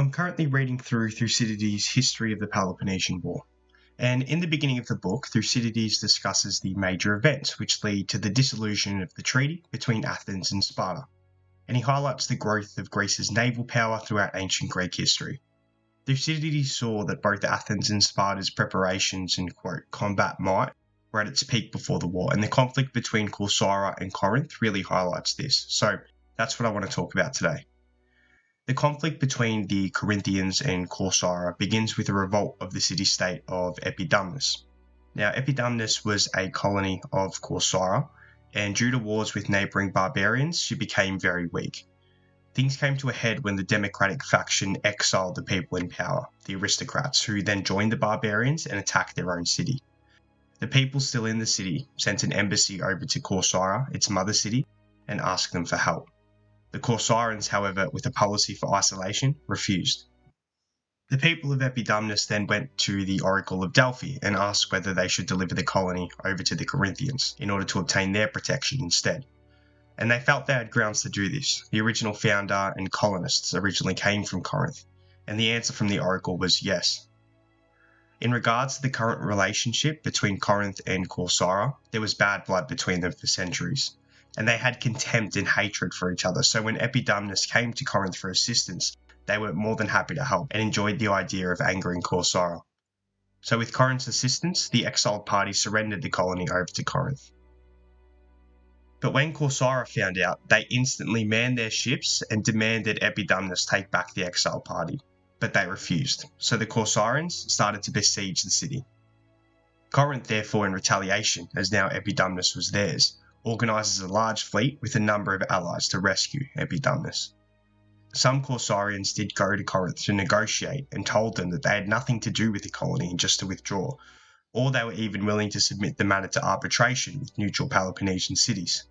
I'm currently reading through Thucydides' History of the Peloponnesian War, and in the beginning of the book, Thucydides discusses the major events which lead to the dissolution of the treaty between Athens and Sparta, and he highlights the growth of Greece's naval power throughout ancient Greek history. Thucydides saw that both Athens and Sparta's preparations and, quote, combat might were at its peak before the war, and the conflict between Corcyra and Corinth really highlights this, so that's what I want to talk about today. The conflict between the Corinthians and Corcyra begins with a revolt of the city-state of Epidamnus. Now, Epidamnus was a colony of Corcyra, and due to wars with neighbouring barbarians, she became very weak. Things came to a head when the democratic faction exiled the people in power, the aristocrats, who then joined the barbarians and attacked their own city. The people still in the city sent an embassy over to Corcyra, its mother city, and asked them for help. The Corcyrians, however, with a policy for isolation, refused. The people of Epidamnus then went to the Oracle of Delphi and asked whether they should deliver the colony over to the Corinthians in order to obtain their protection instead. And they felt they had grounds to do this. The original founder and colonists originally came from Corinth, and the answer from the Oracle was yes. In regards to the current relationship between Corinth and Corcyra, there was bad blood between them for centuries, and they had contempt and hatred for each other, so when Epidamnus came to Corinth for assistance, they were more than happy to help and enjoyed the idea of angering Corcyra. So with Corinth's assistance, the exiled party surrendered the colony over to Corinth. But when Corcyra found out, they instantly manned their ships and demanded Epidamnus take back the exiled party, but they refused, so the Corcyrians started to besiege the city. Corinth, therefore, in retaliation, as now Epidamnus was theirs, organises a large fleet with a number of allies to rescue Epidamnus. Some Corcyrians did go to Corinth to negotiate and told them that they had nothing to do with the colony and just to withdraw, or they were even willing to submit the matter to arbitration with neutral Peloponnesian cities.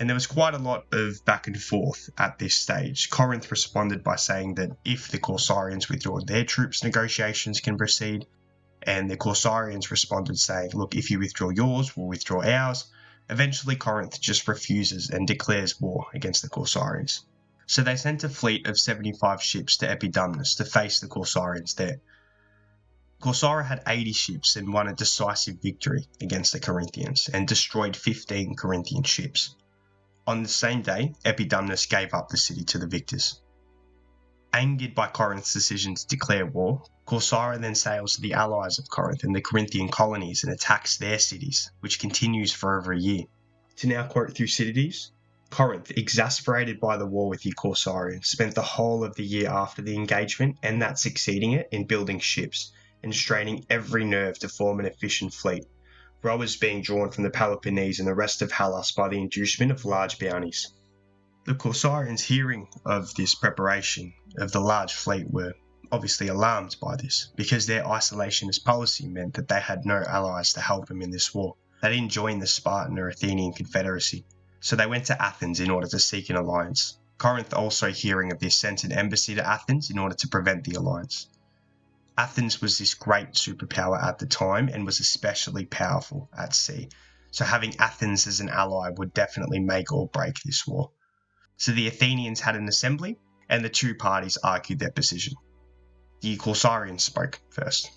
And there was quite a lot of back and forth at this stage. Corinth responded by saying that if the Corcyrians withdraw their troops, negotiations can proceed, and the Corcyrians responded saying, look, if you withdraw yours, we'll withdraw ours. Eventually, Corinth just refuses and declares war against the Corcyrians. So they sent a fleet of 75 ships to Epidamnus to face the Corcyrians there. Corcyra had 80 ships and won a decisive victory against the Corinthians and destroyed 15 Corinthian ships. On the same day, Epidamnus gave up the city to the victors. Angered by Corinth's decision to declare war, Corcyra then sails to the allies of Corinth and the Corinthian colonies and attacks their cities, which continues for over a year. To now quote Thucydides, Corinth, exasperated by the war with the Corcyrians, spent the whole of the year after the engagement and that succeeding it in building ships and straining every nerve to form an efficient fleet, rowers being drawn from the Peloponnese and the rest of Hellas by the inducement of large bounties. The Corcyrians, hearing of this preparation of the large fleet, were obviously alarmed by this, because their isolationist policy meant that they had no allies to help them in this war. They didn't join the Spartan or Athenian confederacy, so they went to Athens in order to seek an alliance. Corinth, also hearing of this, sent an embassy to Athens in order to prevent the alliance. Athens was this great superpower at the time and was especially powerful at sea, so having Athens as an ally would definitely make or break this war. So the Athenians had an assembly, and the two parties argued their position. The Corcyrians spoke first,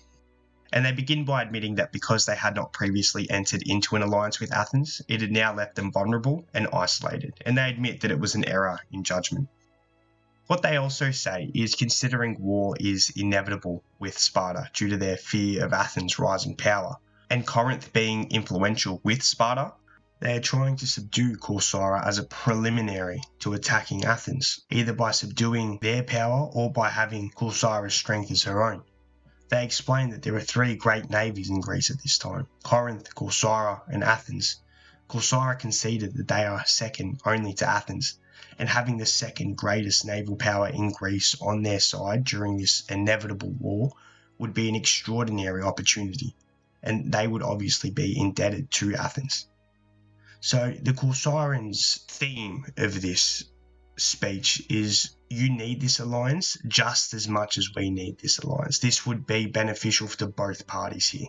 and they begin by admitting that because they had not previously entered into an alliance with Athens, it had now left them vulnerable and isolated, and they admit that it was an error in judgment. What they also say is, considering war is inevitable with Sparta due to their fear of Athens' rising power, and Corinth being influential with Sparta, they are trying to subdue Corcyra as a preliminary to attacking Athens, either by subduing their power or by having Corcyra's strength as her own. They explain that there are three great navies in Greece at this time: Corinth, Corcyra, and Athens. Corcyra conceded that they are second only to Athens, and having the second greatest naval power in Greece on their side during this inevitable war would be an extraordinary opportunity, and they would obviously be indebted to Athens. So the Corcyrians' theme of this speech is, you need this alliance just as much as we need this alliance. This would be beneficial to both parties here.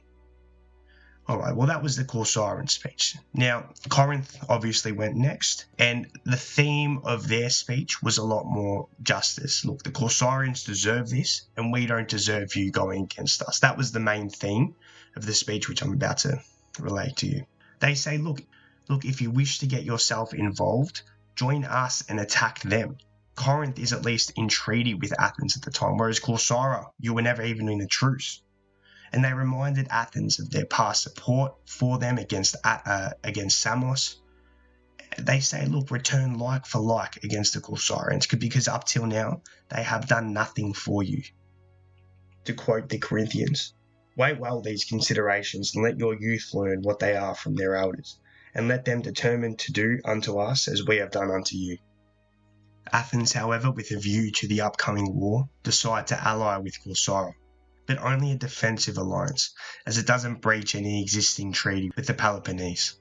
Alright, well that was the Corcyran speech. Now, Corinth obviously went next, and the theme of their speech was a lot more justice. Look, the Corcyrians deserve this, and we don't deserve you going against us. That was the main theme of the speech which I'm about to relate to you. They say, look, if you wish to get yourself involved, join us and attack them. Corinth is at least in treaty with Athens at the time, whereas Corcyra, you were never even in a truce. And they reminded Athens of their past support for them against Samos. They say, look, return like for like against the Corcyrians, because up till now, they have done nothing for you. To quote the Corinthians, weigh well these considerations, and let your youth learn what they are from their elders, and let them determine to do unto us as we have done unto you. Athens, however, with a view to the upcoming war, decide to ally with Corcyra, but only a defensive alliance, as it doesn't breach any existing treaty with the Peloponnese.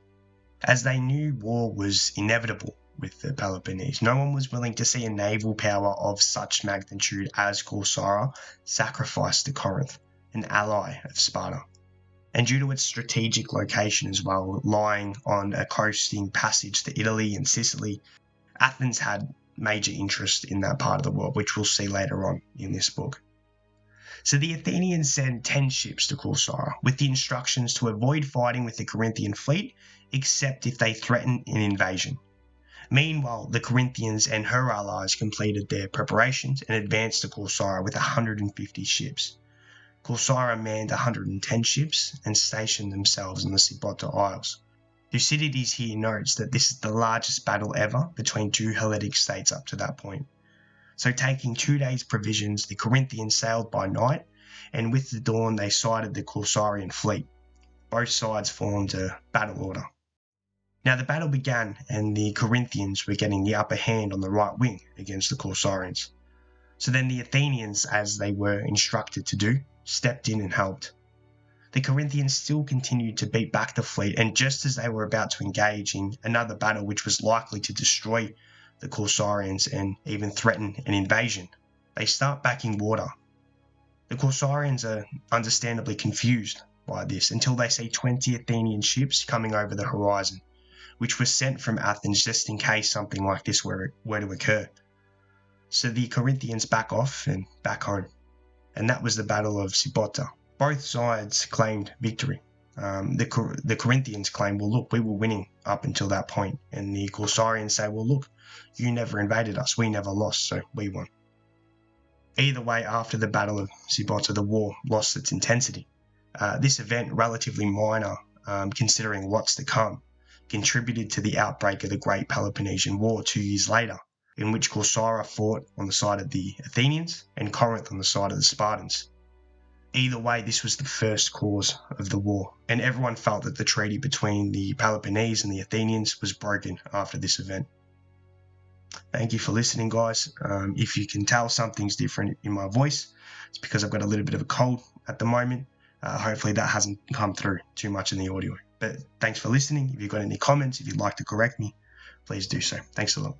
As they knew war was inevitable with the Peloponnese, no one was willing to see a naval power of such magnitude as Corcyra sacrifice to Corinth, an ally of Sparta. And due to its strategic location as well, lying on a coasting passage to Italy and Sicily, Athens had major interest in that part of the world, which we'll see later on in this book. So the Athenians send 10 ships to Corcyra with the instructions to avoid fighting with the Corinthian fleet except if they threaten an invasion. Meanwhile, the Corinthians and her allies completed their preparations and advanced to Corcyra with 150 ships. Corcyra manned 110 ships and stationed themselves in the Sybota Isles. Thucydides here notes that this is the largest battle ever between two Helletic states up to that point. So taking 2 days' provisions, the Corinthians sailed by night, and with the dawn they sighted the Corcyrian fleet. Both sides formed a battle order. Now the battle began, and the Corinthians were getting the upper hand on the right wing against the Corcyrians. So then the Athenians, as they were instructed to do, stepped in and helped. The Corinthians still continued to beat back the fleet, and just as they were about to engage in another battle which was likely to destroy the Corcyrians and even threaten an invasion, they start backing water. The Corcyrians are understandably confused by this until they see 20 Athenian ships coming over the horizon, which were sent from Athens just in case something like this were to occur. So the Corinthians back off and back home, and that was the Battle of Sybota. Both sides claimed victory. The Corinthians claim, well, look, we were winning up until that point. And the Corcyrians say, well, look, you never invaded us. We never lost, so we won. Either way, after the Battle of Sybota, the war lost its intensity. This event, relatively minor, considering what's to come, contributed to the outbreak of the Great Peloponnesian War 2 years later, in which Corcyra fought on the side of the Athenians and Corinth on the side of the Spartans. Either way, this was the first cause of the war, and everyone felt that the treaty between the Peloponnese and the Athenians was broken after this event. Thank you for listening, guys. If you can tell something's different in my voice, it's because I've got a little bit of a cold at the moment. Hopefully that hasn't come through too much in the audio. But thanks for listening. If you've got any comments, if you'd like to correct me, please do so. Thanks a lot.